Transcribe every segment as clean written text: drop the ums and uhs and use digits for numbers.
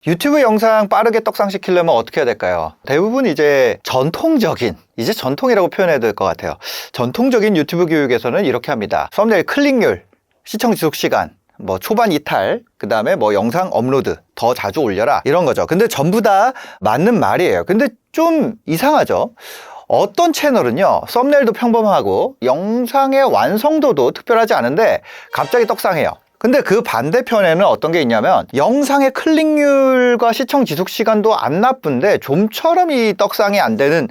유튜브 영상 빠르게 떡상시키려면 어떻게 해야 될까요? 대부분 이제 전통이라고 표현해야 될 것 같아요. 전통적인 유튜브 교육에서는 이렇게 합니다. 썸네일 클릭률, 시청 지속 시간, 뭐 초반 이탈, 그 다음에 뭐 영상 업로드 더 자주 올려라, 이런 거죠. 근데 전부 다 맞는 말이에요. 근데 좀 이상하죠? 어떤 채널은요, 썸네일도 평범하고 영상의 완성도도 특별하지 않은데 갑자기 떡상해요. 근데 그 반대편에는 어떤 게 있냐면 영상의 클릭률과 시청 지속 시간도 안 나쁜데 좀처럼 이 떡상이 안 되는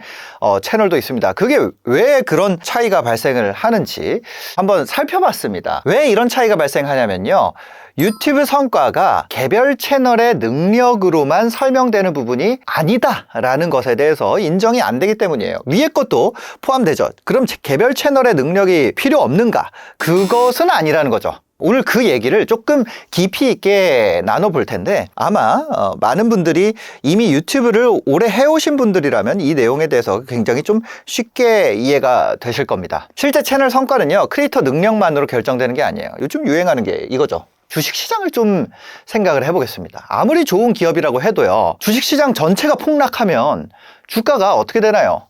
채널도 있습니다. 그게 왜 그런 차이가 발생을 하는지 한번 살펴봤습니다. 왜 이런 차이가 발생하냐면요, 유튜브 성과가 개별 채널의 능력으로만 설명되는 부분이 아니다라는 것에 대해서 인정이 안 되기 때문이에요. 위에 것도 포함되죠. 그럼 개별 채널의 능력이 필요 없는가? 그것은 아니라는 거죠. 오늘 그 얘기를 조금 깊이 있게 나눠볼 텐데, 아마 많은 분들이 이미 유튜브를 오래 해오신 분들이라면 이 내용에 대해서 굉장히 좀 쉽게 이해가 되실 겁니다. 실제 채널 성과는요, 크리에이터 능력만으로 결정되는 게 아니에요. 요즘 유행하는 게 이거죠. 주식시장을 좀 생각을 해보겠습니다. 아무리 좋은 기업이라고 해도요, 주식시장 전체가 폭락하면 주가가 어떻게 되나요?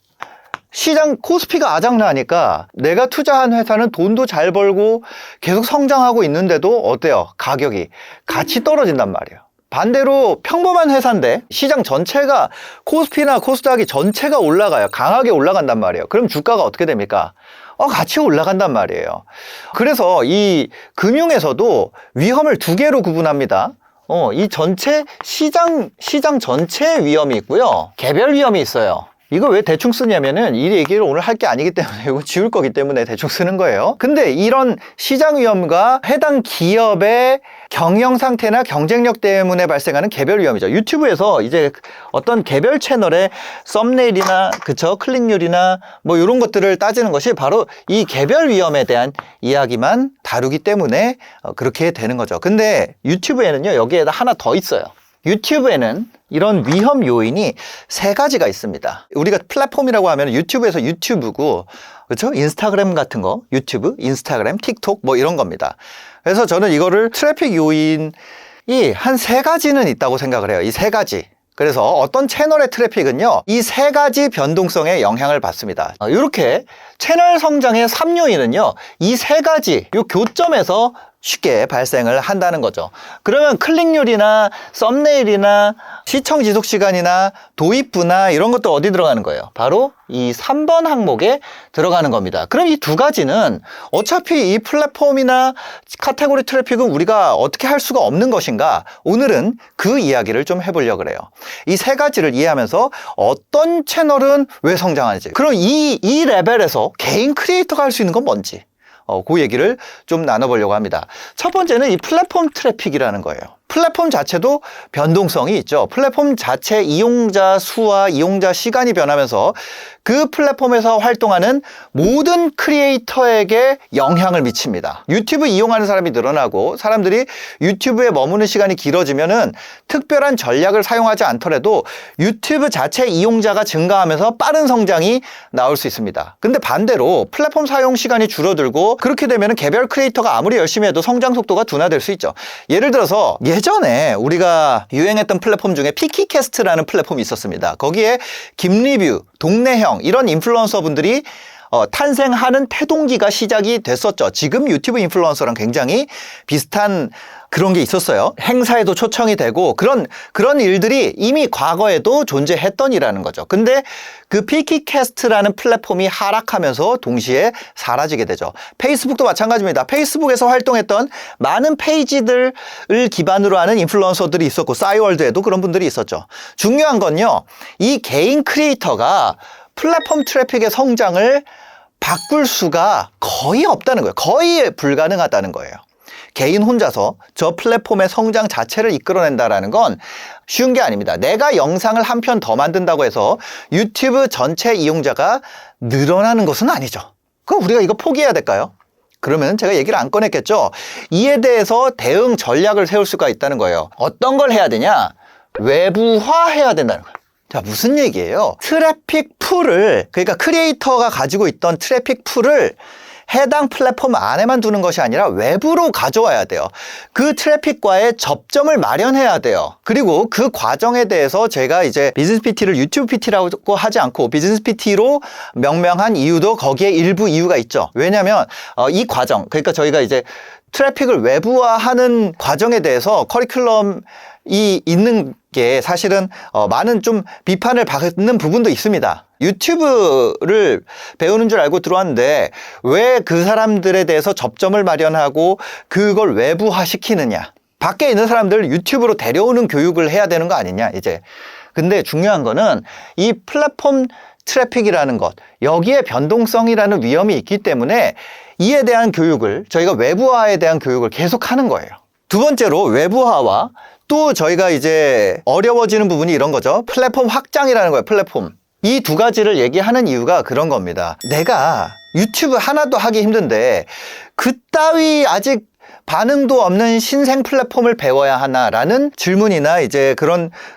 시장 코스피가 아작나니까 내가 투자한 회사는 돈도 잘 벌고 계속 성장하고 있는데도 어때요? 가격이 같이 떨어진단 말이에요. 반대로 평범한 회사인데 시장 전체가, 코스피나 코스닥이 전체가 올라가요. 강하게 올라간단 말이에요. 그럼 주가가 어떻게 됩니까? 같이 올라간단 말이에요. 그래서 이 금융에서도 위험을 두 개로 구분합니다. 이 전체 시장 전체의 위험이 있고요, 개별 위험이 있어요. 이거 왜 대충 쓰냐면은 이 얘기를 오늘 할 게 아니기 때문에, 이거 지울 거기 때문에 대충 쓰는 거예요. 근데 이런 시장 위험과 해당 기업의 경영 상태나 경쟁력 때문에 발생하는 개별 위험이죠. 유튜브에서 이제 어떤 개별 채널의 썸네일이나 클릭률이나 뭐 이런 것들을 따지는 것이 바로 이 개별 위험에 대한 이야기만 다루기 때문에 그렇게 되는 거죠. 근데 유튜브에는요, 여기에다 하나 더 있어요. 유튜브에는 이런 위험 요인이 세 가지가 있습니다. 우리가 플랫폼이라고 하면 유튜브에서 유튜브고, 그렇죠? 인스타그램 같은 거, 유튜브, 인스타그램, 틱톡 뭐 이런 겁니다. 그래서 저는 이거를 트래픽 요인이 한 세 가지는 있다고 생각을 해요. 이 세 가지. 그래서 어떤 채널의 트래픽은요, 이 세 가지 변동성에 영향을 받습니다. 이렇게 채널 성장의 3요인은요, 이 세 가지, 이 교점에서 쉽게 발생을 한다는 거죠. 그러면 클릭률이나 썸네일이나 시청 지속 시간이나 도입부나 이런 것도 어디 들어가는 거예요? 바로 이 3번 항목에 들어가는 겁니다. 그럼 이 두 가지는 어차피 이 플랫폼이나 카테고리 트래픽은 우리가 어떻게 할 수가 없는 것인가? 오늘은 그 이야기를 좀 해보려고 그래요. 이 세 가지를 이해하면서 어떤 채널은 왜 성장하는지, 그럼 이 레벨에서 개인 크리에이터가 할 수 있는 건 뭔지, 그 얘기를 좀 나눠보려고 합니다. 첫 번째는 이 플랫폼 트래픽이라는 거예요. 플랫폼 자체도 변동성이 있죠. 플랫폼 자체 이용자 수와 이용자 시간이 변하면서 그 플랫폼에서 활동하는 모든 크리에이터에게 영향을 미칩니다. 유튜브 이용하는 사람이 늘어나고 사람들이 유튜브에 머무는 시간이 길어지면은 특별한 전략을 사용하지 않더라도 유튜브 자체 이용자가 증가하면서 빠른 성장이 나올 수 있습니다. 근데 반대로 플랫폼 사용 시간이 줄어들고, 그렇게 되면은 개별 크리에이터가 아무리 열심히 해도 성장 속도가 둔화될 수 있죠. 예를 들어서 예전에 우리가 유행했던 플랫폼 중에 피키캐스트라는 플랫폼이 있었습니다. 거기에 김리뷰, 동네형 이런 인플루언서 분들이 탄생하는 태동기가 시작이 됐었죠. 지금 유튜브 인플루언서랑 굉장히 비슷한 그런 게 있었어요. 행사에도 초청이 되고 그런 일들이 이미 과거에도 존재했던이라는 거죠. 근데 그 피키캐스트라는 플랫폼이 하락하면서 동시에 사라지게 되죠. 페이스북도 마찬가지입니다. 페이스북에서 활동했던 많은 페이지들을 기반으로 하는 인플루언서들이 있었고, 싸이월드에도 그런 분들이 있었죠. 중요한 건요, 이 개인 크리에이터가 플랫폼 트래픽의 성장을 바꿀 수가 거의 없다는 거예요. 거의 불가능하다는 거예요. 개인 혼자서 저 플랫폼의 성장 자체를 이끌어낸다라는 건 쉬운 게 아닙니다. 내가 영상을 한 편 더 만든다고 해서 유튜브 전체 이용자가 늘어나는 것은 아니죠. 그럼 우리가 이거 포기해야 될까요? 그러면 제가 얘기를 안 꺼냈겠죠. 이에 대해서 대응 전략을 세울 수가 있다는 거예요. 어떤 걸 해야 되냐? 외부화해야 된다는 거예요. 자, 무슨 얘기예요? 트래픽 풀을, 그러니까 크리에이터가 가지고 있던 트래픽 풀을 해당 플랫폼 안에만 두는 것이 아니라 외부로 가져와야 돼요. 그 트래픽과의 접점을 마련해야 돼요. 그리고 그 과정에 대해서 제가 이제 비즈니스 PT를 유튜브 PT라고 하지 않고 비즈니스 PT로 명명한 이유도 거기에 일부 이유가 있죠. 왜냐하면 이 과정, 그러니까 저희가 이제 트래픽을 외부화하는 과정에 대해서 커리큘럼이 있는 게 사실은 많은 좀 비판을 받는 부분도 있습니다. 유튜브를 배우는 줄 알고 들어왔는데 왜 그 사람들에 대해서 접점을 마련하고 그걸 외부화시키느냐. 밖에 있는 사람들을 유튜브로 데려오는 교육을 해야 되는 거 아니냐 이제. 근데 중요한 거는 이 플랫폼 트래픽이라는 것, 여기에 변동성이라는 위험이 있기 때문에 이에 대한 교육을, 저희가 외부화에 대한 교육을 계속 하는 거예요. 두 번째로 외부화와 또 저희가 이제 어려워지는 부분이 이런 거죠. 플랫폼 확장이라는 거예요. 플랫폼. 이 두 가지를 얘기하는 이유가 그런 겁니다. 내가 유튜브 하나도 하기 힘든데 그따위 아직 반응도 없는 신생 플랫폼을 배워야 하나라는 질문이나 이제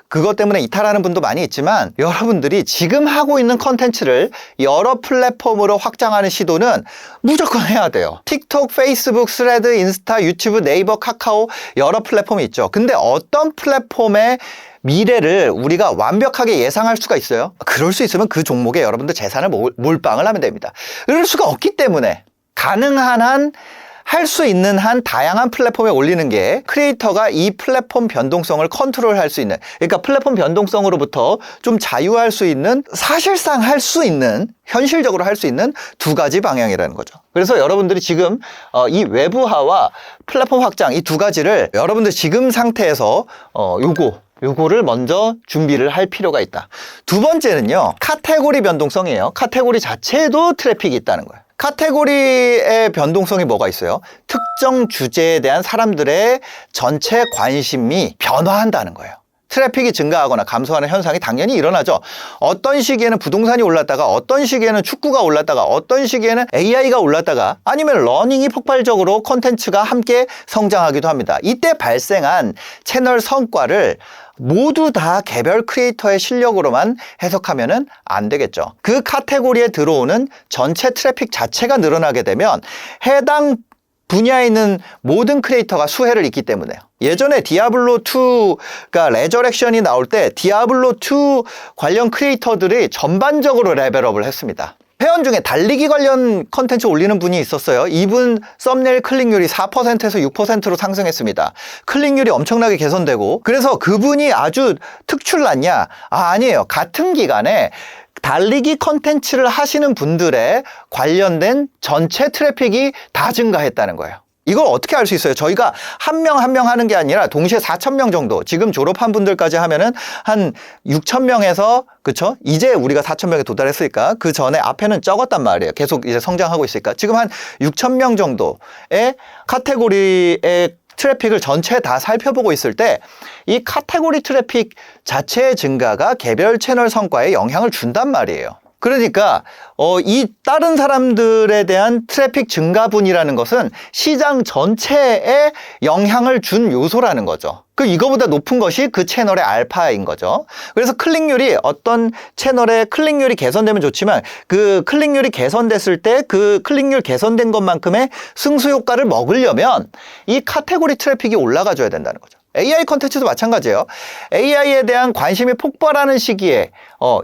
그것 때문에 이탈하는 분도 많이 있지만, 여러분들이 지금 하고 있는 컨텐츠를 여러 플랫폼으로 확장하는 시도는 무조건 해야 돼요. 틱톡, 페이스북, 스레드, 인스타, 유튜브, 네이버, 카카오 여러 플랫폼이 있죠. 근데 어떤 플랫폼의 미래를 우리가 완벽하게 예상할 수가 있어요? 그럴 수 있으면 그 종목에 여러분들 재산을 몰빵을 하면 됩니다. 그럴 수가 없기 때문에 가능한 한 할 수 있는 한 다양한 플랫폼에 올리는 게 크리에이터가 이 플랫폼 변동성을 컨트롤할 수 있는, 그러니까 플랫폼 변동성으로부터 좀 자유할 수 있는, 사실상 할 수 있는, 현실적으로 할 수 있는 두 가지 방향이라는 거죠. 그래서 여러분들이 지금 이 외부화와 플랫폼 확장 이 두 가지를 여러분들 지금 상태에서 요거를 먼저 준비를 할 필요가 있다. 두 번째는요, 카테고리 변동성이에요. 카테고리 자체에도 트래픽이 있다는 거예요. 카테고리의 변동성이 뭐가 있어요? 특정 주제에 대한 사람들의 전체 관심이 변화한다는 거예요. 트래픽이 증가하거나 감소하는 현상이 당연히 일어나죠. 어떤 시기에는 부동산이 올랐다가, 어떤 시기에는 축구가 올랐다가, 어떤 시기에는 AI가 올랐다가, 아니면 러닝이 폭발적으로 콘텐츠가 함께 성장하기도 합니다. 이때 발생한 채널 성과를 모두 다 개별 크리에이터의 실력으로만 해석하면은 안 되겠죠. 그 카테고리에 들어오는 전체 트래픽 자체가 늘어나게 되면 해당 분야에 있는 모든 크리에이터가 수혜를 입기 때문에요. 예전에 디아블로2가 레저렉션이 나올 때 디아블로2 관련 크리에이터들이 전반적으로 레벨업을 했습니다. 회원 중에 달리기 관련 컨텐츠 올리는 분이 있었어요. 이분 썸네일 클릭률이 4%에서 6%로 상승했습니다. 클릭률이 엄청나게 개선되고, 그래서 그분이 아주 특출났냐? 아니에요. 같은 기간에 달리기 컨텐츠를 하시는 분들의 관련된 전체 트래픽이 다 증가했다는 거예요. 이걸 어떻게 알 수 있어요? 저희가 한 명 한 명 하는 게 아니라 동시에 4,000명 정도, 지금 졸업한 분들까지 하면은 한 6,000명에서, 그쵸? 이제 우리가 4,000명에 도달했으니까 그 전에 앞에는 적었단 말이에요. 계속 이제 성장하고 있으니까. 지금 한 6,000명 정도의 카테고리의 트래픽을 전체 다 살펴보고 있을 때 이 카테고리 트래픽 자체의 증가가 개별 채널 성과에 영향을 준단 말이에요. 그러니까 이 다른 사람들에 대한 트래픽 증가분이라는 것은 시장 전체에 영향을 준 요소라는 거죠. 이거보다 높은 것이 그 채널의 알파인 거죠. 그래서 클릭률이, 어떤 채널의 클릭률이 개선되면 좋지만 그 클릭률이 개선됐을 때 그 클릭률 개선된 것만큼의 승수 효과를 먹으려면 이 카테고리 트래픽이 올라가줘야 된다는 거죠. AI 컨텐츠도 마찬가지예요. AI에 대한 관심이 폭발하는 시기에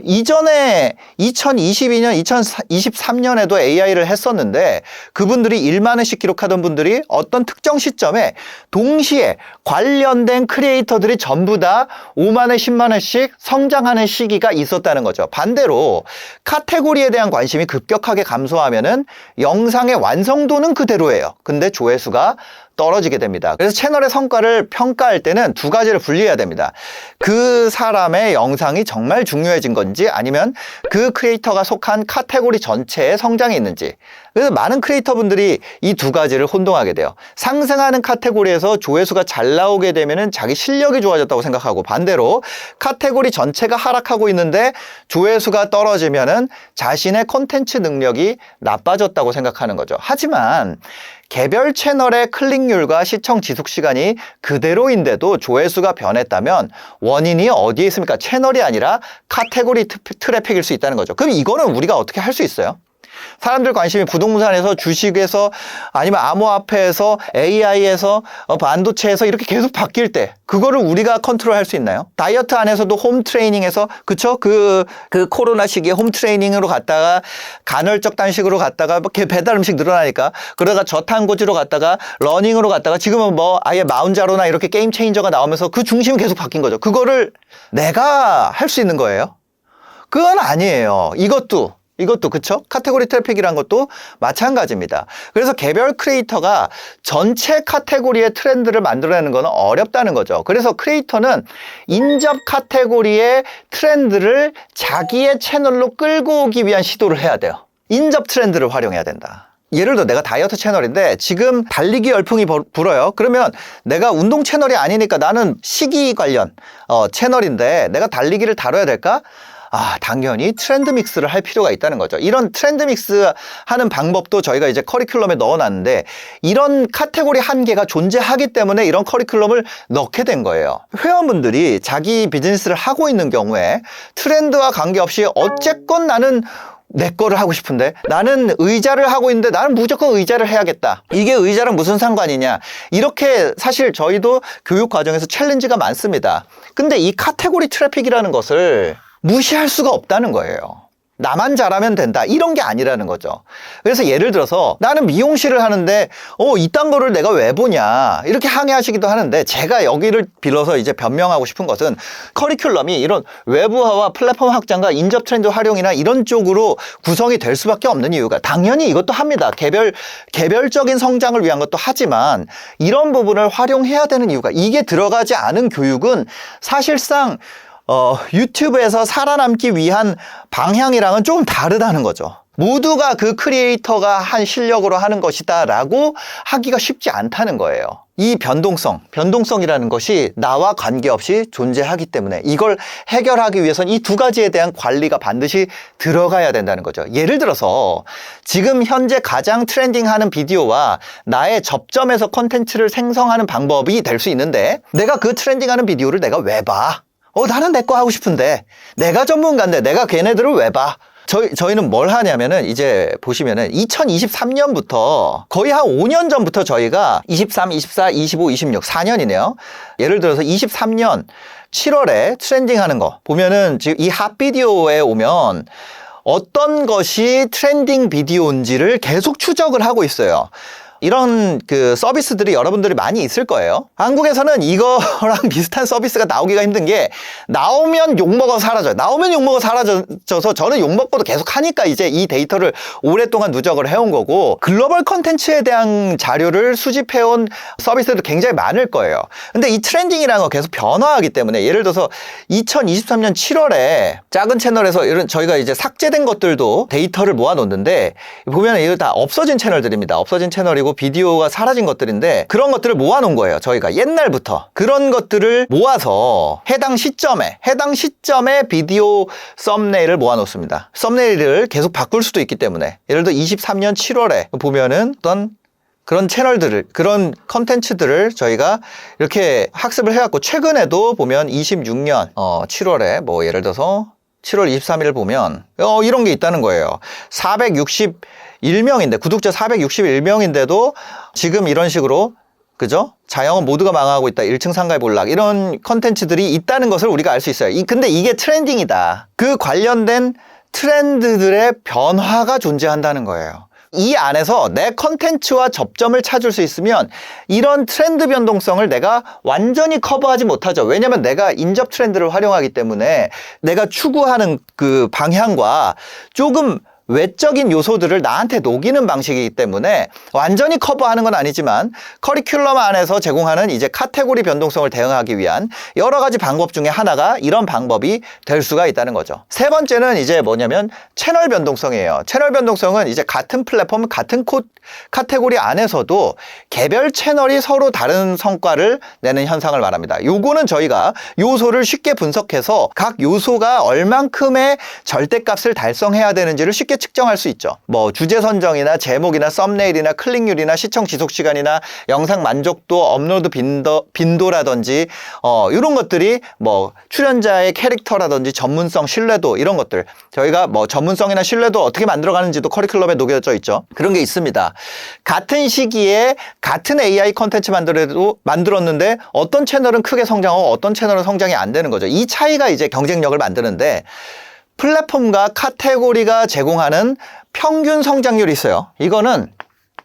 이전에 2022년, 2023년에도 AI를 했었는데 그분들이 1만 회씩 기록하던 분들이 어떤 특정 시점에 동시에 관련된 크리에이터들이 전부 다 5만 회, 10만 회씩 성장하는 시기가 있었다는 거죠. 반대로 카테고리에 대한 관심이 급격하게 감소하면은 영상의 완성도는 그대로예요. 근데 조회수가 떨어지게 됩니다. 그래서 채널의 성과를 평가할 때는 두 가지를 분리해야 됩니다. 그 사람의 영상이 정말 중요해진 건지, 아니면 그 크리에이터가 속한 카테고리 전체에 성장이 있는지. 그래서 많은 크리에이터 분들이 이 두 가지를 혼동하게 돼요. 상승하는 카테고리에서 조회수가 잘 나오게 되면은 자기 실력이 좋아졌다고 생각하고, 반대로 카테고리 전체가 하락하고 있는데 조회수가 떨어지면은 자신의 콘텐츠 능력이 나빠졌다고 생각하는 거죠. 하지만 개별 채널의 클릭률과 시청 지속 시간이 그대로인데도 조회수가 변했다면 원인이 어디에 있습니까? 채널이 아니라 카테고리 트래픽일 수 있다는 거죠. 그럼 이거는 우리가 어떻게 할 수 있어요? 사람들 관심이 부동산에서, 주식에서, 아니면 암호화폐에서, AI에서, 반도체에서 이렇게 계속 바뀔 때 그거를 우리가 컨트롤할 수 있나요? 다이어트 안에서도 홈 트레이닝에서, 그쵸? 그 코로나 시기에 홈 트레이닝으로 갔다가 간헐적 단식으로 갔다가 배달 음식 늘어나니까 그러다가 저탄고지로 갔다가 러닝으로 갔다가 지금은 뭐 아예 마운자로나 이렇게 게임 체인저가 나오면서 그 중심이 계속 바뀐 거죠. 그거를 내가 할 수 있는 거예요? 그건 아니에요. 이것도 그쵸? 카테고리 트래픽이란 것도 마찬가지입니다. 그래서 개별 크리에이터가 전체 카테고리의 트렌드를 만들어내는 건 어렵다는 거죠. 그래서 크리에이터는 인접 카테고리의 트렌드를 자기의 채널로 끌고 오기 위한 시도를 해야 돼요. 인접 트렌드를 활용해야 된다. 예를 들어 내가 다이어트 채널인데 지금 달리기 열풍이 불어요. 그러면 내가 운동 채널이 아니니까 나는 식이 관련 채널인데 내가 달리기를 다뤄야 될까? 당연히 트렌드 믹스를 할 필요가 있다는 거죠. 이런 트렌드 믹스 하는 방법도 저희가 이제 커리큘럼에 넣어놨는데 이런 카테고리 한계가 존재하기 때문에 이런 커리큘럼을 넣게 된 거예요. 회원분들이 자기 비즈니스를 하고 있는 경우에 트렌드와 관계없이 어쨌건 나는 내 거를 하고 싶은데 나는 의자를 하고 있는데 나는 무조건 의자를 해야겠다. 이게 의자랑 무슨 상관이냐. 이렇게 사실 저희도 교육 과정에서 챌린지가 많습니다. 근데 이 카테고리 트래픽이라는 것을 무시할 수가 없다는 거예요. 나만 잘하면 된다 이런 게 아니라는 거죠. 그래서 예를 들어서 나는 미용실을 하는데 이딴 거를 내가 왜 보냐 이렇게 항의하시기도 하는데 제가 여기를 빌어서 이제 변명하고 싶은 것은 커리큘럼이 이런 외부화와 플랫폼 확장과 인접 트렌드 활용이나 이런 쪽으로 구성이 될 수밖에 없는 이유가 당연히 이것도 합니다. 개별적인 성장을 위한 것도 하지만 이런 부분을 활용해야 되는 이유가 이게 들어가지 않은 교육은 사실상 유튜브에서 살아남기 위한 방향이랑은 조금 다르다는 거죠. 모두가 그 크리에이터가 한 실력으로 하는 것이다 라고 하기가 쉽지 않다는 거예요. 이 변동성이라는 것이 나와 관계없이 존재하기 때문에 이걸 해결하기 위해서는 이 두 가지에 대한 관리가 반드시 들어가야 된다는 거죠. 예를 들어서 지금 현재 가장 트렌딩하는 비디오와 나의 접점에서 콘텐츠를 생성하는 방법이 될 수 있는데 내가 그 트렌딩하는 비디오를 내가 왜 봐? 나는 내 거 하고 싶은데 내가 전문가인데 내가 걔네들을 왜 봐? 저희는 뭘 하냐면은 이제 보시면은 2023년부터 거의 한 5년 전부터 저희가 23, 24, 25, 26 4년이네요. 예를 들어서 23년 7월에 트렌딩 하는 거 보면은 지금 이 핫비디오에 오면 어떤 것이 트렌딩 비디오인지를 계속 추적을 하고 있어요. 이런 그 서비스들이 여러분들이 많이 있을 거예요. 한국에서는 이거랑 비슷한 서비스가 나오기가 힘든 게 나오면 욕먹어 사라져요. 나오면 욕먹어 사라져서 저는 욕먹고도 계속 하니까 이제 이 데이터를 오랫동안 누적을 해온 거고 글로벌 컨텐츠에 대한 자료를 수집해온 서비스도 굉장히 많을 거예요. 근데 이 트렌딩이라는 거 계속 변화하기 때문에 예를 들어서 2023년 7월에 작은 채널에서 이런 저희가 이제 삭제된 것들도 데이터를 모아놓는데 보면 이거 다 없어진 채널들입니다. 없어진 채널이고 비디오가 사라진 것들인데 그런 것들을 모아놓은 거예요. 저희가 옛날부터 그런 것들을 모아서 해당 시점에 비디오 썸네일을 모아놓습니다. 썸네일을 계속 바꿀 수도 있기 때문에 예를 들어 23년 7월에 보면은 어떤 그런 채널들을 그런 컨텐츠들을 저희가 이렇게 학습을 해갖고 최근에도 보면 26년 7월에 뭐 예를 들어서 7월 23일 보면 이런 게 있다는 거예요. 461명인데 구독자 461명인데도 지금 이런 식으로 그죠? 자영업 모두가 망하고 있다. 1층 상가의 몰락 이런 컨텐츠들이 있다는 것을 우리가 알 수 있어요. 근데 이게 트렌딩이다. 그 관련된 트렌드들의 변화가 존재한다는 거예요. 이 안에서 내 컨텐츠와 접점을 찾을 수 있으면 이런 트렌드 변동성을 내가 완전히 커버하지 못하죠. 왜냐면 내가 인접 트렌드를 활용하기 때문에 내가 추구하는 그 방향과 조금 외적인 요소들을 나한테 녹이는 방식이기 때문에 완전히 커버하는 건 아니지만 커리큘럼 안에서 제공하는 이제 카테고리 변동성을 대응하기 위한 여러 가지 방법 중에 하나가 이런 방법이 될 수가 있다는 거죠. 세 번째는 이제 뭐냐면 채널 변동성이에요. 채널 변동성은 이제 같은 플랫폼, 같은 카테고리 안에서도 개별 채널이 서로 다른 성과를 내는 현상을 말합니다. 요거는 저희가 요소를 쉽게 분석해서 각 요소가 얼만큼의 절대값을 달성해야 되는지를 쉽게 측정할 수 있죠. 뭐 주제 선정이나 제목이나 썸네일이나 클릭률이나 시청 지속 시간이나 영상 만족도, 업로드 빈도라든지 이런 것들이 뭐 출연자의 캐릭터라든지 전문성, 신뢰도 이런 것들, 저희가 뭐 전문성이나 신뢰도 어떻게 만들어가는지도 커리큘럼에 녹여져 있죠. 그런 게 있습니다. 같은 시기에 같은 AI 컨텐츠 만들었는데 어떤 채널은 크게 성장하고 어떤 채널은 성장이 안 되는 거죠. 이 차이가 이제 경쟁력을 만드는데, 플랫폼과 카테고리가 제공하는 평균 성장률이 있어요. 이거는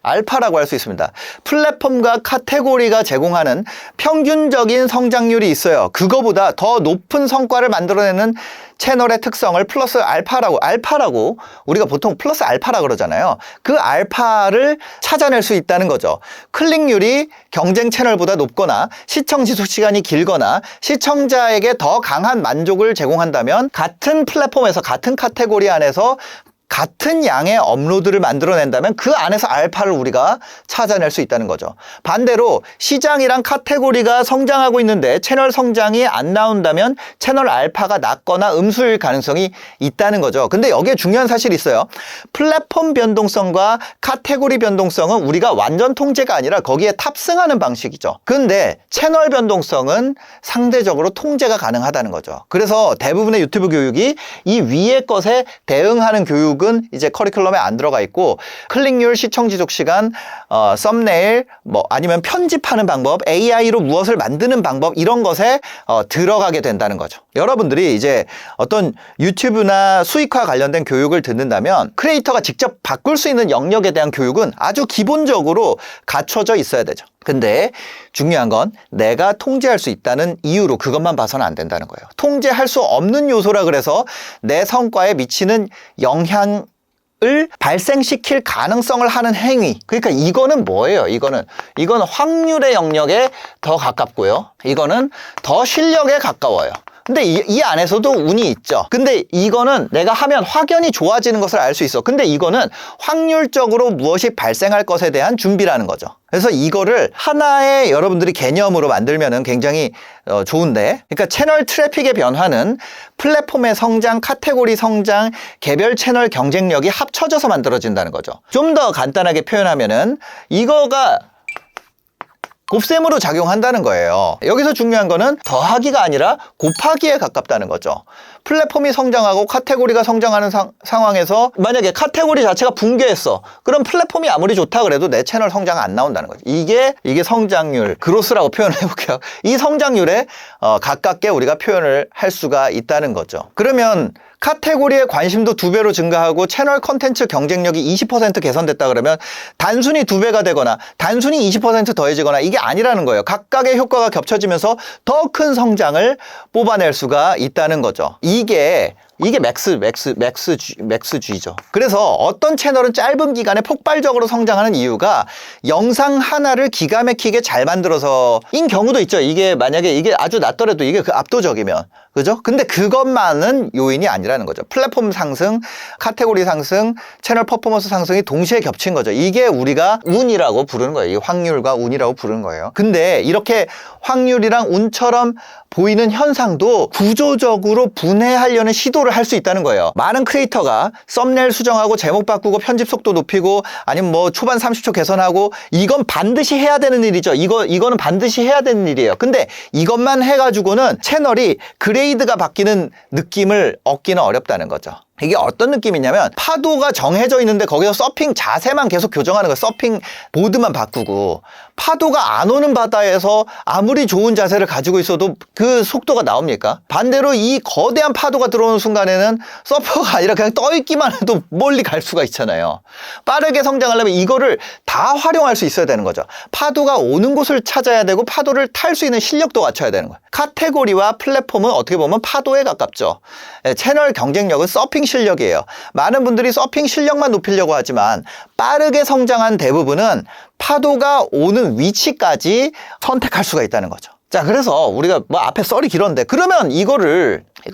알파라고 할 수 있습니다. 플랫폼과 카테고리가 제공하는 평균적인 성장률이 있어요. 그거보다 더 높은 성과를 만들어내는 채널의 특성을 플러스 알파라고 우리가 보통 플러스 알파라 그러잖아요. 그 알파를 찾아낼 수 있다는 거죠. 클릭률이 경쟁 채널보다 높거나 시청 지속 시간이 길거나 시청자에게 더 강한 만족을 제공한다면 같은 플랫폼에서 같은 카테고리 안에서 같은 양의 업로드를 만들어낸다면 그 안에서 알파를 우리가 찾아낼 수 있다는 거죠. 반대로 시장이랑 카테고리가 성장하고 있는데 채널 성장이 안 나온다면 채널 알파가 낮거나 음수일 가능성이 있다는 거죠. 근데 여기에 중요한 사실이 있어요. 플랫폼 변동성과 카테고리 변동성은 우리가 완전 통제가 아니라 거기에 탑승하는 방식이죠. 근데 채널 변동성은 상대적으로 통제가 가능하다는 거죠. 그래서 대부분의 유튜브 교육이 이 위의 것에 대응하는 교육은 이제 커리큘럼에 안 들어가 있고, 클릭률, 시청 지속 시간, 썸네일, 뭐 아니면 편집하는 방법, AI로 무엇을 만드는 방법, 이런 것에 들어가게 된다는 거죠. 여러분들이 이제 어떤 유튜브나 수익화 관련된 교육을 듣는다면 크리에이터가 직접 바꿀 수 있는 영역에 대한 교육은 아주 기본적으로 갖춰져 있어야 되죠. 근데 중요한 건 내가 통제할 수 있다는 이유로 그것만 봐서는 안 된다는 거예요. 통제할 수 없는 요소라 그래서 내 성과에 미치는 영향을 발생시킬 가능성을 하는 행위. 그러니까 이거는 뭐예요? 이거는 확률의 영역에 더 가깝고요. 이거는 더 실력에 가까워요. 근데 이 안에서도 운이 있죠. 근데 이거는 내가 하면 확연히 좋아지는 것을 알 수 있어. 근데 이거는 확률적으로 무엇이 발생할 것에 대한 준비라는 거죠. 그래서 이거를 하나의 여러분들이 개념으로 만들면은 굉장히 좋은데, 그러니까 채널 트래픽의 변화는 플랫폼의 성장, 카테고리 성장, 개별 채널 경쟁력이 합쳐져서 만들어진다는 거죠. 좀 더 간단하게 표현하면은 이거가 곱셈으로 작용한다는 거예요. 여기서 중요한 거는 더하기가 아니라 곱하기에 가깝다는 거죠. 플랫폼이 성장하고 카테고리가 성장하는 상황에서 만약에 카테고리 자체가 붕괴했어. 그럼 플랫폼이 아무리 좋다 그래도 내 채널 성장 안 나온다는 거죠. 이게 성장률, 그로스라고 표현을 해볼게요. 이 성장률에 가깝게 우리가 표현을 할 수가 있다는 거죠. 그러면 카테고리의 관심도 2배로 증가하고 채널 컨텐츠 경쟁력이 20% 개선됐다 그러면 단순히 2배가 되거나 단순히 20% 더해지거나 이게 아니라는 거예요. 각각의 효과가 겹쳐지면서 더 큰 성장을 뽑아낼 수가 있다는 거죠. 이게 맥스주의죠. 그래서 어떤 채널은 짧은 기간에 폭발적으로 성장하는 이유가 영상 하나를 기가 막히게 잘 만들어서인 경우도 있죠. 이게 만약에 이게 아주 낮더라도 이게 그 압도적이면, 그죠? 근데 그것만은 요인이 아니라는 거죠. 플랫폼 상승, 카테고리 상승, 채널 퍼포먼스 상승이 동시에 겹친 거죠. 이게 우리가 운이라고 부르는 거예요. 이 확률과 운이라고 부르는 거예요. 근데 이렇게 확률이랑 운처럼 보이는 현상도 구조적으로 분해하려는 시도를 할 수 있다는 거예요. 많은 크리에이터가 썸네일 수정하고 제목 바꾸고 편집 속도 높이고 아니면 뭐 초반 30초 개선하고, 이건 반드시 해야 되는 일이죠. 이거는 반드시 해야 되는 일이에요. 근데 이것만 해가지고는 채널이 그레이드가 바뀌는 느낌을 얻기는 어렵다는 거죠. 이게 어떤 느낌이냐면 파도가 정해져 있는데 거기서 서핑 자세만 계속 교정하는 거예요. 서핑 보드만 바꾸고, 파도가 안 오는 바다에서 아무리 좋은 자세를 가지고 있어도 그 속도가 나옵니까? 반대로 이 거대한 파도가 들어오는 순간에는 서퍼가 아니라 그냥 떠있기만 해도 멀리 갈 수가 있잖아요. 빠르게 성장하려면 이거를 다 활용할 수 있어야 되는 거죠. 파도가 오는 곳을 찾아야 되고 파도를 탈 수 있는 실력도 갖춰야 되는 거예요. 카테고리와 플랫폼은 어떻게 보면 파도에 가깝죠. 채널 경쟁력은 서핑 실력이에요. 많은 분들이 서핑 실력만 높이려고 하지만 빠르게 성장한 대부분은 파도가 오는 위치까지 선택할 수가 있다는 거죠. 자, 그래서 우리가 뭐 앞에 썰이 길었는데, 그러면 이거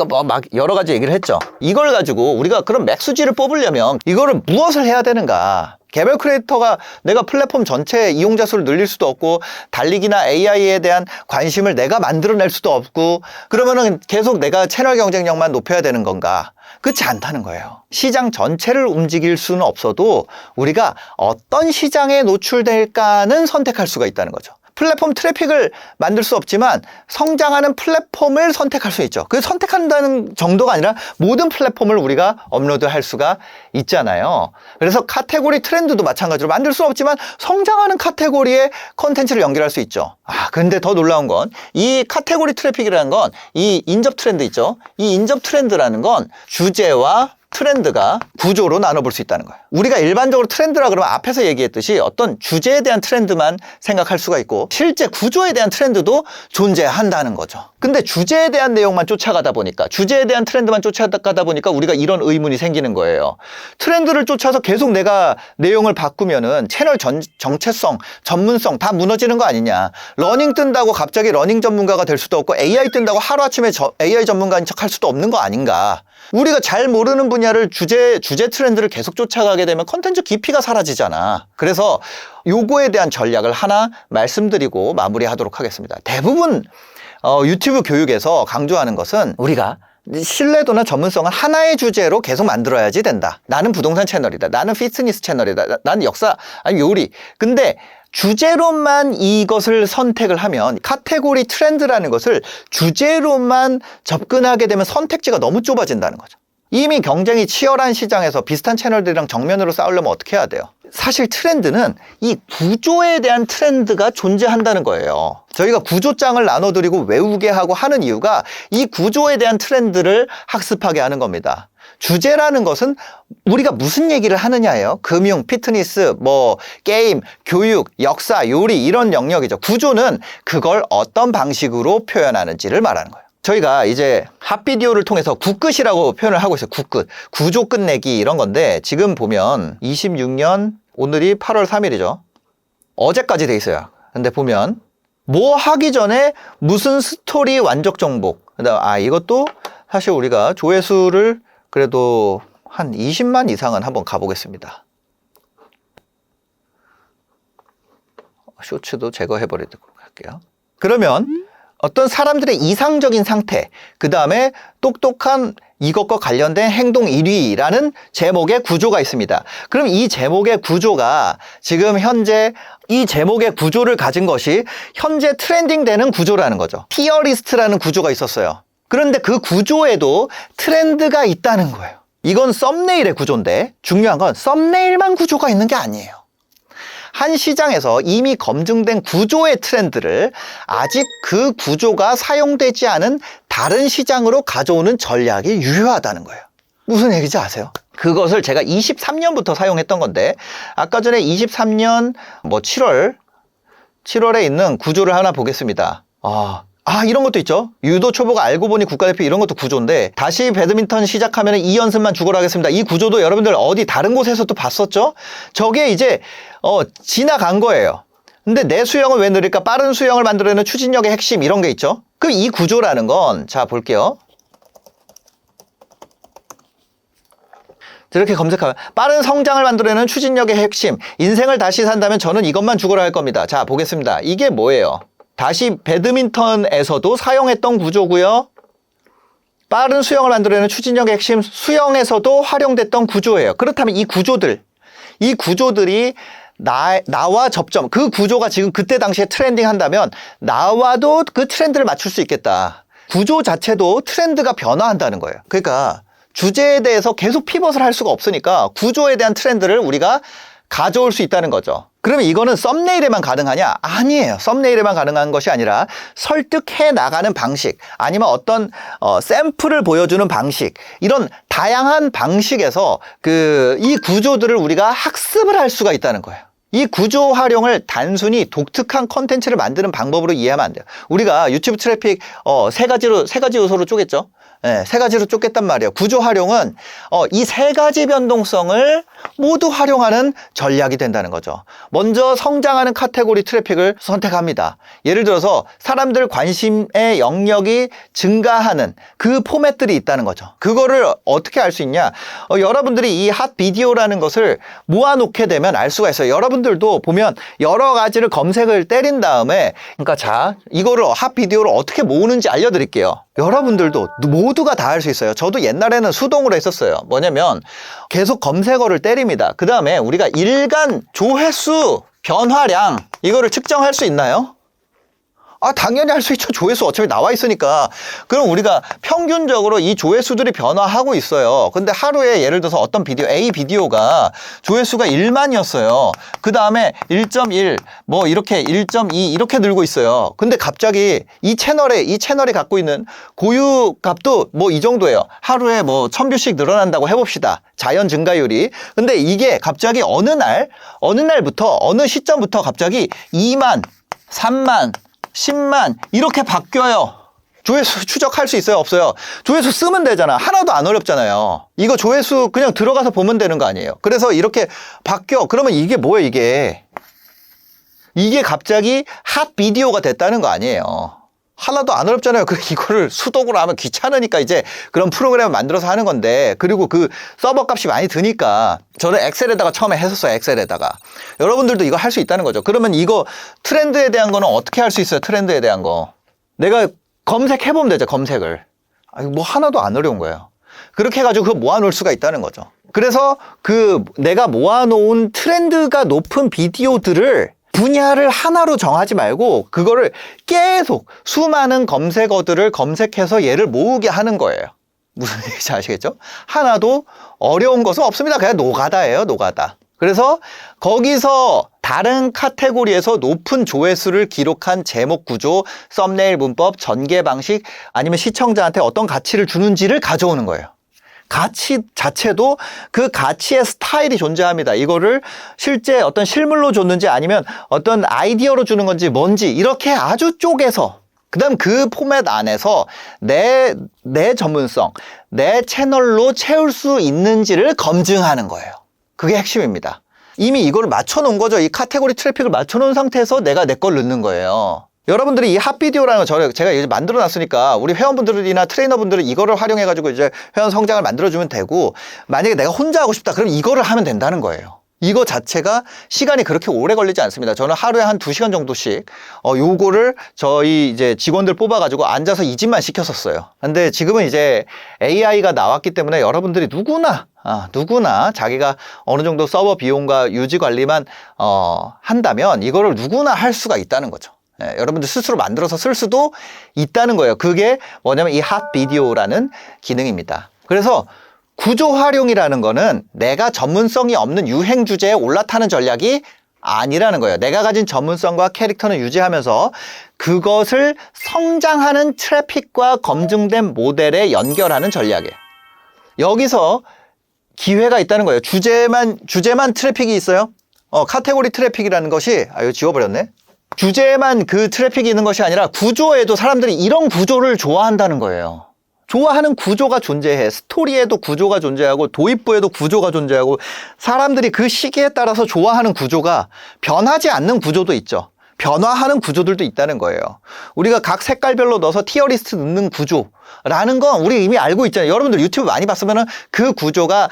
뭐 막 여러 가지 얘기를 했죠. 이걸 가지고 우리가 그럼 맥스지를 뽑으려면 이거를 무엇을 해야 되는가? 개별 크리에이터가 내가 플랫폼 전체 이용자 수를 늘릴 수도 없고 달리기나 AI에 대한 관심을 내가 만들어낼 수도 없고 그러면은 계속 내가 채널 경쟁력만 높여야 되는 건가? 그렇지 않다는 거예요. 시장 전체를 움직일 수는 없어도 우리가 어떤 시장에 노출될까는 선택할 수가 있다는 거죠. 플랫폼 트래픽을 만들 수 없지만 성장하는 플랫폼을 선택할 수 있죠. 그 선택한다는 정도가 아니라 모든 플랫폼을 우리가 업로드할 수가 있잖아요. 그래서 카테고리 트렌드도 마찬가지로 만들 수는 없지만 성장하는 카테고리에 컨텐츠를 연결할 수 있죠. 근데 더 놀라운 건 이 카테고리 트래픽이라는 건 이 인접 트렌드 있죠. 이 인접 트렌드라는 건 주제와 트렌드가 구조로 나눠볼 수 있다는 거예요. 우리가 일반적으로 트렌드라 그러면 앞에서 얘기했듯이 어떤 주제에 대한 트렌드만 생각할 수가 있고 실제 구조에 대한 트렌드도 존재한다는 거죠. 근데 주제에 대한 내용만 쫓아가다 보니까 주제에 대한 트렌드만 쫓아가다 보니까 우리가 이런 의문이 생기는 거예요. 트렌드를 쫓아서 계속 내가 내용을 바꾸면은 채널 정체성, 전문성 다 무너지는 거 아니냐. 러닝 뜬다고 갑자기 러닝 전문가가 될 수도 없고 AI 뜬다고 하루아침에 AI 전문가인 척 할 수도 없는 거 아닌가. 우리가 잘 모르는 분야를 주제 트렌드를 계속 쫓아가게 되면 컨텐츠 깊이가 사라지잖아. 그래서 요거에 대한 전략을 하나 말씀드리고 마무리하도록 하겠습니다. 대부분 유튜브 교육에서 강조하는 것은 우리가 신뢰도나 전문성을 하나의 주제로 계속 만들어야지 된다. 나는 부동산 채널이다. 나는 피트니스 채널이다. 나는 역사, 아니 요리. 근데 주제로만 이것을 선택을 하면 카테고리 트렌드라는 것을 주제로만 접근하게 되면 선택지가 너무 좁아진다는 거죠. 이미 경쟁이 치열한 시장에서 비슷한 채널들이랑 정면으로 싸우려면 어떻게 해야 돼요? 사실 트렌드는 이 구조에 대한 트렌드가 존재한다는 거예요. 저희가 구조장을 나눠드리고 외우게 하고 하는 이유가 이 구조에 대한 트렌드를 학습하게 하는 겁니다. 주제라는 것은 우리가 무슨 얘기를 하느냐예요. 금융, 피트니스, 게임, 교육, 역사, 요리 이런 영역이죠. 구조는 그걸 어떤 방식으로 표현하는지를 말하는 거예요. 저희가 이제 핫비디오를 통해서 굿끝이라고 표현을 하고 있어요. 굿끝. 구조 끝내기 이런 건데 지금 보면 26년 오늘이 8월 3일이죠. 어제까지 돼 있어요. 근데 보면 뭐 하기 전에 무슨 스토리 완적 정복. 그다음 이것도 사실 우리가 조회수를 그래도 한 20만 이상은 한번 가보겠습니다. 쇼츠도 제거해버리도록 할게요. 그러면 어떤 사람들의 이상적인 상태, 그 다음에 똑똑한 이것과 관련된 행동 1위라는 제목의 구조가 있습니다. 그럼 이 제목의 구조가 지금 현재 이 제목의 구조를 가진 것이 현재 트렌딩 되는 구조라는 거죠. 티어리스트라는 구조가 있었어요. 그런데 그 구조에도 트렌드가 있다는 거예요. 이건 썸네일의 구조인데 중요한 건 썸네일만 구조가 있는 게 아니에요. 한 시장에서 이미 검증된 구조의 트렌드를 아직 그 구조가 사용되지 않은 다른 시장으로 가져오는 전략이 유효하다는 거예요. 무슨 얘기인지 아세요? 그것을 제가 23년부터 사용했던 건데 아까 전에 23년 7월에 있는 구조를 하나 보겠습니다. 이런 것도 있죠. 유도 초보가 알고 보니 국가대표 이런 것도 구조인데 다시 배드민턴 시작하면 2연승만 죽어라 하겠습니다. 이 구조도 여러분들 어디 다른 곳에서도 봤었죠? 저게 이제 지나간 거예요. 근데 내 수영은 왜 느릴까? 빠른 수영을 만들어내는 추진력의 핵심 이런 게 있죠. 그럼 이 구조라는 건 자 볼게요. 이렇게 검색하면 빠른 성장을 만들어내는 추진력의 핵심 인생을 다시 산다면 저는 이것만 죽어라 할 겁니다. 자 보겠습니다. 이게 뭐예요? 다시 배드민턴에서도 사용했던 구조고요. 빠른 수영을 만들어내는 추진력의 핵심 수영에서도 활용됐던 구조예요. 그렇다면 이 구조들이 나와 접점, 그 구조가 지금 그때 당시에 트렌딩 한다면 나와도 그 트렌드를 맞출 수 있겠다. 구조 자체도 트렌드가 변화한다는 거예요. 그러니까 주제에 대해서 계속 피벗을 할 수가 없으니까 구조에 대한 트렌드를 우리가 가져올 수 있다는 거죠. 그러면 이거는 썸네일에만 가능하냐? 아니에요. 썸네일에만 가능한 것이 아니라 설득해 나가는 방식 아니면 어떤 샘플을 보여주는 방식 이런 다양한 방식에서 이 구조들을 우리가 학습을 할 수가 있다는 거예요. 이 구조 활용을 단순히 독특한 컨텐츠를 만드는 방법으로 이해하면 안 돼요. 우리가 유튜브 트래픽 세 가지 요소로 쪼갰죠. 네, 세 가지로 쫓겠단 말이에요. 구조 활용은 이 세 가지 변동성을 모두 활용하는 전략이 된다는 거죠. 먼저 성장하는 카테고리 트래픽을 선택합니다. 예를 들어서 사람들 관심의 영역이 증가하는 그 포맷들이 있다는 거죠. 그거를 어떻게 알 수 있냐? 여러분들이 이 핫 비디오라는 것을 모아놓게 되면 알 수가 있어요. 여러분들도 보면 여러 가지를 검색을 때린 다음에, 그러니까 자, 이거를 핫 비디오를 어떻게 모으는지 알려드릴게요. 여러분들도 모두가 다 할 수 있어요. 저도 옛날에는 수동으로 했었어요. 뭐냐면 계속 검색어를 때립니다. 그 다음에 우리가 일간 조회수 변화량, 이거를 측정할 수 있나요? 당연히 할 수 있죠. 조회수 어차피 나와 있으니까. 그럼 우리가 평균적으로 이 조회수들이 변화하고 있어요. 근데 하루에 예를 들어서 어떤 비디오, A 비디오가 조회수가 1만이었어요. 그 다음에 1.1, 뭐 이렇게 1.2 이렇게 늘고 있어요. 근데 갑자기 이 채널이 갖고 있는 고유 값도 뭐 이 정도예요. 하루에 뭐 1000뷰씩 늘어난다고 해봅시다. 자연 증가율이. 근데 이게 갑자기 어느 시점부터 갑자기 2만, 3만, 10만 이렇게 바뀌어요. 조회수 추적할 수 있어요? 없어요? 조회수 쓰면 되잖아. 하나도 안 어렵잖아요. 이거 조회수 그냥 들어가서 보면 되는 거 아니에요? 그래서 이렇게 바뀌어. 그러면 이게 뭐예요? 이게 갑자기 핫 비디오가 됐다는 거 아니에요. 하나도 안 어렵잖아요. 이거를 수동으로 하면 귀찮으니까 이제 그런 프로그램을 만들어서 하는 건데, 그리고 그 서버 값이 많이 드니까 저는 엑셀에다가 처음에 했었어요. 엑셀에다가. 여러분들도 이거 할 수 있다는 거죠. 그러면 이거 트렌드에 대한 거는 어떻게 할 수 있어요? 트렌드에 대한 거. 내가 검색해보면 되죠. 검색을. 뭐 하나도 안 어려운 거예요. 그렇게 해가지고 그거 모아놓을 수가 있다는 거죠. 그래서 내가 모아놓은 트렌드가 높은 비디오들을 분야를 하나로 정하지 말고 그거를 계속 수많은 검색어들을 검색해서 얘를 모으게 하는 거예요. 무슨 얘기인지 아시겠죠? 하나도 어려운 것은 없습니다. 그냥 노가다예요, 노가다. 그래서 거기서 다른 카테고리에서 높은 조회수를 기록한 제목 구조, 썸네일 문법, 전개 방식, 아니면 시청자한테 어떤 가치를 주는지를 가져오는 거예요. 가치 자체도 그 가치의 스타일이 존재합니다. 이거를 실제 어떤 실물로 줬는지 아니면 어떤 아이디어로 주는 건지 뭔지 이렇게 아주 쪼개서, 그 다음 그 포맷 안에서 내 전문성, 내 채널로 채울 수 있는지를 검증하는 거예요. 그게 핵심입니다. 이미 이거를 맞춰놓은 거죠. 이 카테고리 트래픽을 맞춰놓은 상태에서 내가 내 걸 넣는 거예요. 여러분들이 이 핫비디오라는 거 제가 이제 만들어 놨으니까 우리 회원분들이나 트레이너분들은 이거를 활용해가지고 이제 회원 성장을 만들어주면 되고, 만약에 내가 혼자 하고 싶다, 그럼 이거를 하면 된다는 거예요. 이거 자체가 시간이 그렇게 오래 걸리지 않습니다. 저는 하루에 한 2시간 정도씩 요거를 저희 이제 직원들 뽑아가지고 앉아서 이 집만 시켰었어요. 근데 지금은 이제 AI가 나왔기 때문에 여러분들이 누구나 자기가 어느 정도 서버 비용과 유지 관리만 한다면 이거를 누구나 할 수가 있다는 거죠. 네, 여러분들 스스로 만들어서 쓸 수도 있다는 거예요. 그게 뭐냐면 이 핫 비디오라는 기능입니다. 그래서 구조 활용이라는 거는 내가 전문성이 없는 유행 주제에 올라타는 전략이 아니라는 거예요. 내가 가진 전문성과 캐릭터는 유지하면서 그것을 성장하는 트래픽과 검증된 모델에 연결하는 전략이에요. 여기서 기회가 있다는 거예요. 주제만 트래픽이 있어요. 카테고리 트래픽이라는 것이, 이거 지워버렸네. 주제에만 그 트래픽이 있는 것이 아니라 구조에도 사람들이 이런 구조를 좋아한다는 거예요. 좋아하는 구조가 존재해. 스토리에도 구조가 존재하고 도입부에도 구조가 존재하고, 사람들이 그 시기에 따라서 좋아하는 구조가 변하지 않는 구조도 있죠. 변화하는 구조들도 있다는 거예요. 우리가 각 색깔별로 넣어서 티어리스트 넣는 구조라는 건 우리 이미 알고 있잖아요. 여러분들 유튜브 많이 봤으면은 그 구조가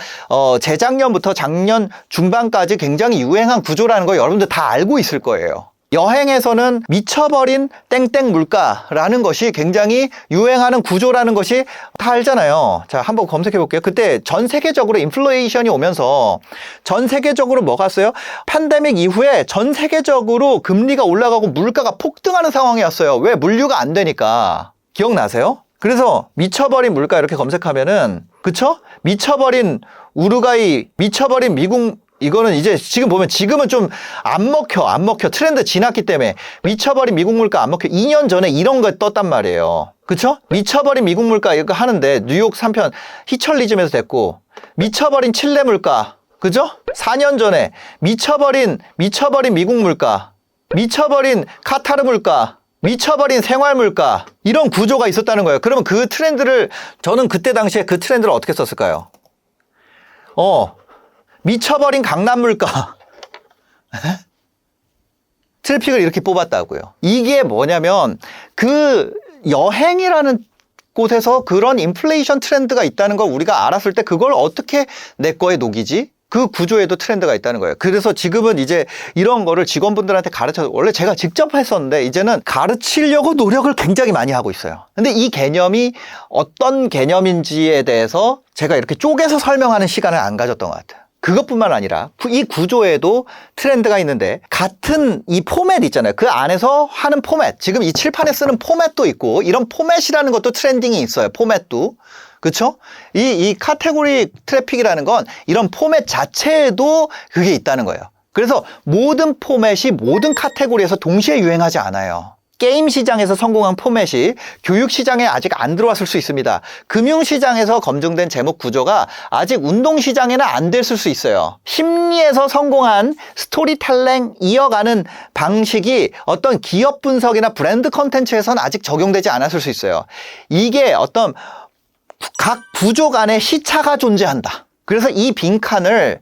재작년부터 작년 중반까지 굉장히 유행한 구조라는 거 여러분들 다 알고 있을 거예요. 여행에서는 미쳐버린 땡땡 물가라는 것이 굉장히 유행하는 구조라는 것이 다 알잖아요. 자, 한번 검색해 볼게요. 그때 전 세계적으로 인플레이션이 오면서 전 세계적으로 뭐가 왔어요? 팬데믹 이후에 전 세계적으로 금리가 올라가고 물가가 폭등하는 상황이었어요. 왜? 물류가 안 되니까. 기억나세요? 그래서 미쳐버린 물가 이렇게 검색하면은, 그쵸? 미쳐버린 우루과이, 미쳐버린 미국, 이거는 이제 지금 보면 지금은 좀 안 먹혀. 트렌드 지났기 때문에. 미쳐버린 미국 물가 안 먹혀. 2년 전에 이런 거 떴단 말이에요. 그쵸? 미쳐버린 미국 물가 이거 하는데 뉴욕 3편 히철리즘에서 됐고, 미쳐버린 칠레 물가. 그죠? 4년 전에 미쳐버린 미국 물가, 미쳐버린 카타르 물가, 미쳐버린 생활물가 이런 구조가 있었다는 거예요. 그러면 그 트렌드를 저는 그때 당시에 그 트렌드를 어떻게 썼을까요? 미쳐버린 강남물가 트래픽을 이렇게 뽑았다고요. 이게 뭐냐면 그 여행이라는 곳에서 그런 인플레이션 트렌드가 있다는 걸 우리가 알았을 때 그걸 어떻게 내 거에 녹이지? 그 구조에도 트렌드가 있다는 거예요. 그래서 지금은 이제 이런 거를 직원분들한테 가르쳐서 원래 제가 직접 했었는데 이제는 가르치려고 노력을 굉장히 많이 하고 있어요. 근데 이 개념이 어떤 개념인지에 대해서 제가 이렇게 쪼개서 설명하는 시간을 안 가졌던 것 같아요. 그것뿐만 아니라 이 구조에도 트렌드가 있는데 같은 이 포맷 있잖아요. 그 안에서 하는 포맷, 지금 이 칠판에 쓰는 포맷도 있고 이런 포맷이라는 것도 트렌딩이 있어요. 포맷도. 그렇죠? 이 카테고리 트래픽이라는 건 이런 포맷 자체에도 그게 있다는 거예요. 그래서 모든 포맷이 모든 카테고리에서 동시에 유행하지 않아요. 게임 시장에서 성공한 포맷이 교육 시장에 아직 안 들어왔을 수 있습니다. 금융 시장에서 검증된 제목 구조가 아직 운동 시장에는 안 됐을 수 있어요. 심리에서 성공한 스토리텔링 이어가는 방식이 어떤 기업 분석이나 브랜드 컨텐츠에서는 아직 적용되지 않았을 수 있어요. 이게 어떤 각 구조 간에 시차가 존재한다. 그래서 이 빈칸에다가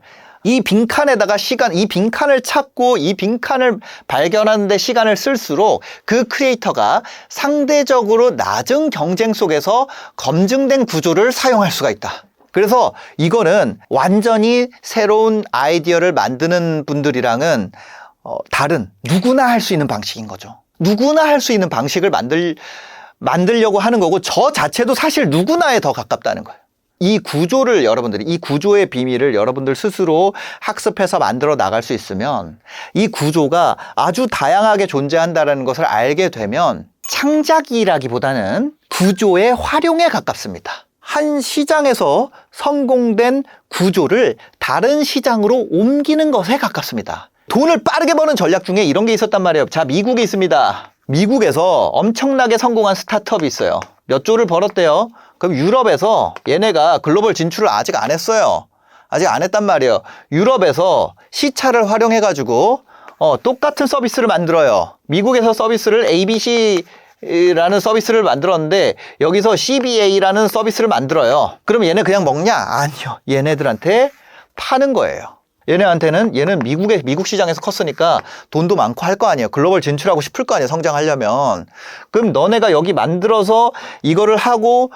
이 빈칸을 찾고 이 빈칸을 발견하는 데 시간을 쓸수록 그 크리에이터가 상대적으로 낮은 경쟁 속에서 검증된 구조를 사용할 수가 있다. 그래서 이거는 완전히 새로운 아이디어를 만드는 분들이랑은 다른 누구나 할 수 있는 방식인 거죠. 누구나 할 수 있는 방식을 만들려고 하는 거고 저 자체도 사실 누구나에 더 가깝다는 거예요. 이 구조를 여러분들이 이 구조의 비밀을 여러분들 스스로 학습해서 만들어 나갈 수 있으면 이 구조가 아주 다양하게 존재한다는 것을 알게 되면 창작이라기보다는 구조의 활용에 가깝습니다. 한 시장에서 성공된 구조를 다른 시장으로 옮기는 것에 가깝습니다. 돈을 빠르게 버는 전략 중에 이런 게 있었단 말이에요. 자, 미국에 있습니다. 미국에서 엄청나게 성공한 스타트업이 있어요. 몇 조를 벌었대요. 그럼 유럽에서 얘네가 글로벌 진출을 아직 안 했어요. 아직 안 했단 말이에요. 유럽에서 시차를 활용해가지고 똑같은 서비스를 만들어요. 미국에서 서비스를 ABC라는 서비스를 만들었는데 여기서 CBA라는 서비스를 만들어요. 그럼 얘네 그냥 먹냐? 아니요. 얘네들한테 파는 거예요. 얘는 미국 시장에서 컸으니까 돈도 많고 할 거 아니에요. 글로벌 진출하고 싶을 거 아니에요. 성장하려면. 그럼 너네가 여기 만들어서 이거를 하고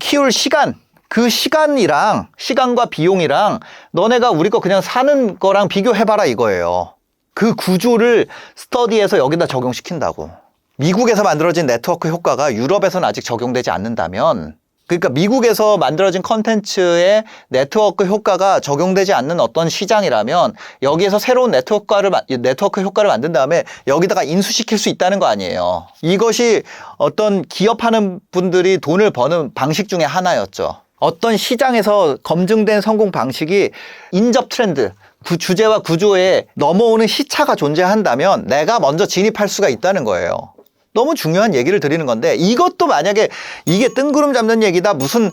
키울 시간, 그 시간과 비용이랑 너네가 우리 거 그냥 사는 거랑 비교해봐라 이거예요. 그 구조를 스터디에서 여기다 적용시킨다고. 미국에서 만들어진 네트워크 효과가 유럽에서는 아직 적용되지 않는다면, 그러니까 미국에서 만들어진 컨텐츠의 네트워크 효과가 적용되지 않는 어떤 시장이라면 여기에서 새로운 네트워크 효과를 만든 다음에 여기다가 인수시킬 수 있다는 거 아니에요. 이것이 어떤 기업하는 분들이 돈을 버는 방식 중에 하나였죠. 어떤 시장에서 검증된 성공 방식이 인접 트렌드, 주제와 구조에 넘어오는 시차가 존재한다면 내가 먼저 진입할 수가 있다는 거예요. 너무 중요한 얘기를 드리는 건데 이것도 만약에 이게 뜬구름 잡는 얘기다 무슨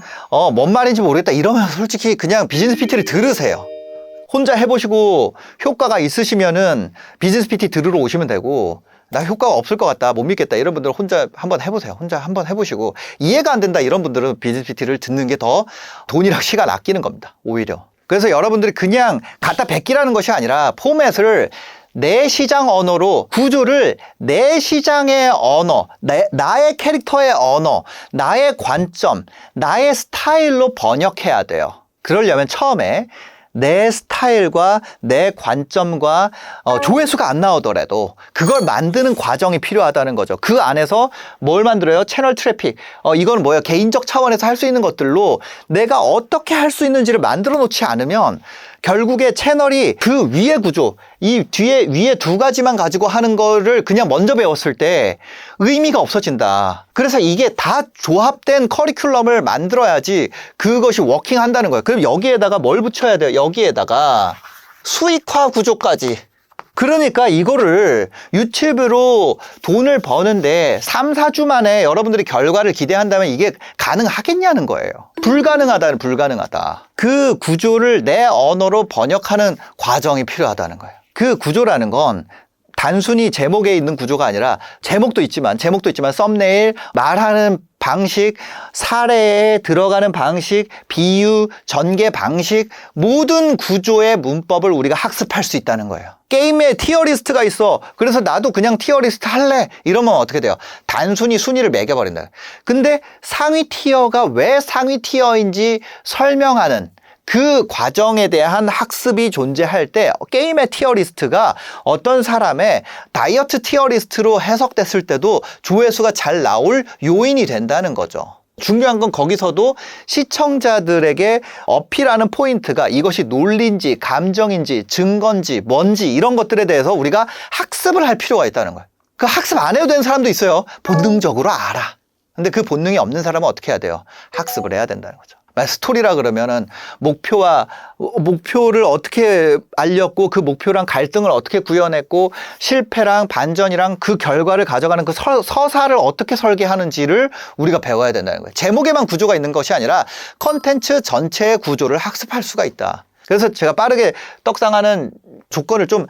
뭔 말인지 모르겠다 이러면 솔직히 그냥 비즈니스 PT를 들으세요. 혼자 해보시고 효과가 있으시면은 비즈니스 PT 들으러 오시면 되고 나 효과가 없을 것 같다 못 믿겠다 이런 분들은 혼자 한번 해보세요. 혼자 한번 해보시고 이해가 안 된다 이런 분들은 비즈니스 PT를 듣는 게 더 돈이랑 시간 아끼는 겁니다. 오히려. 그래서 여러분들이 그냥 갖다 베끼라는 것이 아니라 포맷을 내 시장 언어로 구조를 내 시장의 언어, 나의 캐릭터의 언어, 나의 관점, 나의 스타일로 번역해야 돼요. 그러려면 처음에 내 스타일과 내 관점과 조회수가 안 나오더라도 그걸 만드는 과정이 필요하다는 거죠. 그 안에서 뭘 만들어요? 채널 트래픽. 이건 뭐예요? 개인적 차원에서 할 수 있는 것들로 내가 어떻게 할 수 있는지를 만들어 놓지 않으면 결국에 채널이 그 위의 구조, 이 위에 두 가지만 가지고 하는 거를 그냥 먼저 배웠을 때 의미가 없어진다. 그래서 이게 다 조합된 커리큘럼을 만들어야지 그것이 워킹한다는 거예요. 그럼 여기에다가 뭘 붙여야 돼요? 여기에다가 수익화 구조까지. 그러니까 이거를 유튜브로 돈을 버는데 3, 4주 만에 여러분들이 결과를 기대한다면 이게 가능하겠냐는 거예요. 불가능하다. 그 구조를 내 언어로 번역하는 과정이 필요하다는 거예요. 그 구조라는 건 단순히 제목에 있는 구조가 아니라 제목도 있지만 썸네일, 말하는 방식, 사례에 들어가는 방식, 비유, 전개 방식, 모든 구조의 문법을 우리가 학습할 수 있다는 거예요. 게임에 티어리스트가 있어. 그래서 나도 그냥 티어리스트 할래. 이러면 어떻게 돼요? 단순히 순위를 매겨버린다. 근데 상위 티어가 왜 상위 티어인지 설명하는 그 과정에 대한 학습이 존재할 때 게임의 티어리스트가 어떤 사람의 다이어트 티어리스트로 해석됐을 때도 조회수가 잘 나올 요인이 된다는 거죠. 중요한 건 거기서도 시청자들에게 어필하는 포인트가 이것이 논리인지 감정인지 증거인지 뭔지 이런 것들에 대해서 우리가 학습을 할 필요가 있다는 거예요. 그 학습 안 해도 되는 사람도 있어요. 본능적으로 알아. 근데 그 본능이 없는 사람은 어떻게 해야 돼요? 학습을 해야 된다는 거죠. 스토리라 그러면은 목표를 어떻게 알렸고 그 목표랑 갈등을 어떻게 구현했고 실패랑 반전이랑 그 결과를 가져가는 그 서사를 어떻게 설계하는지를 우리가 배워야 된다는 거예요. 제목에만 구조가 있는 것이 아니라 컨텐츠 전체의 구조를 학습할 수가 있다. 그래서 제가 빠르게 떡상하는 조건을 좀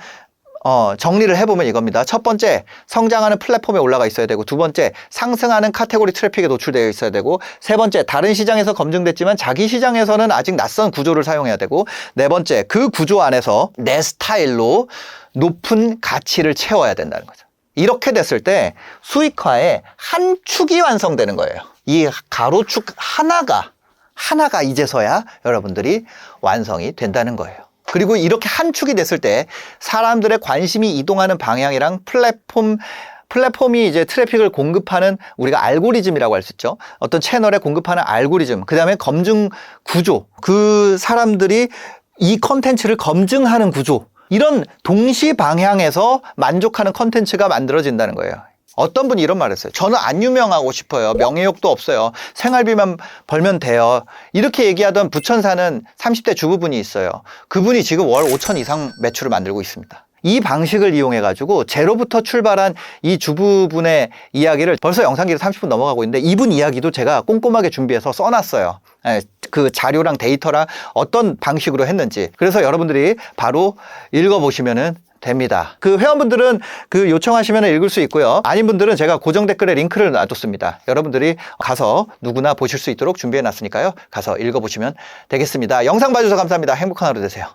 정리를 해보면 이겁니다. 첫 번째, 성장하는 플랫폼에 올라가 있어야 되고, 두 번째, 상승하는 카테고리 트래픽에 노출되어 있어야 되고, 세 번째, 다른 시장에서 검증됐지만 자기 시장에서는 아직 낯선 구조를 사용해야 되고, 네 번째, 그 구조 안에서 내 스타일로 높은 가치를 채워야 된다는 거죠. 이렇게 됐을 때 수익화의 한 축이 완성되는 거예요. 이 가로축 하나가 이제서야 여러분들이 완성이 된다는 거예요. 그리고 이렇게 한 축이 됐을 때 사람들의 관심이 이동하는 방향이랑 플랫폼이 이제 트래픽을 공급하는 우리가 알고리즘이라고 할 수 있죠. 어떤 채널에 공급하는 알고리즘, 그 다음에 검증 구조, 그 사람들이 이 컨텐츠를 검증하는 구조, 이런 동시 방향에서 만족하는 컨텐츠가 만들어진다는 거예요. 어떤 분이 이런 말 했어요. 저는 안 유명하고 싶어요. 명예욕도 없어요. 생활비만 벌면 돼요. 이렇게 얘기하던 부천 사는 30대 주부분이 있어요. 그분이 지금 월 5천 이상 매출을 만들고 있습니다. 이 방식을 이용해가지고 제로부터 출발한 이 주부분의 이야기를 벌써 영상 길이 30분 넘어가고 있는데 이분 이야기도 제가 꼼꼼하게 준비해서 써놨어요. 그 자료랑 데이터랑 어떤 방식으로 했는지. 그래서 여러분들이 바로 읽어보시면은 됩니다. 그 회원분들은 그 요청하시면 읽을 수 있고요. 아닌 분들은 제가 고정 댓글에 링크를 놔뒀습니다. 여러분들이 가서 누구나 보실 수 있도록 준비해 놨으니까요. 가서 읽어보시면 되겠습니다. 영상 봐주셔서 감사합니다. 행복한 하루 되세요.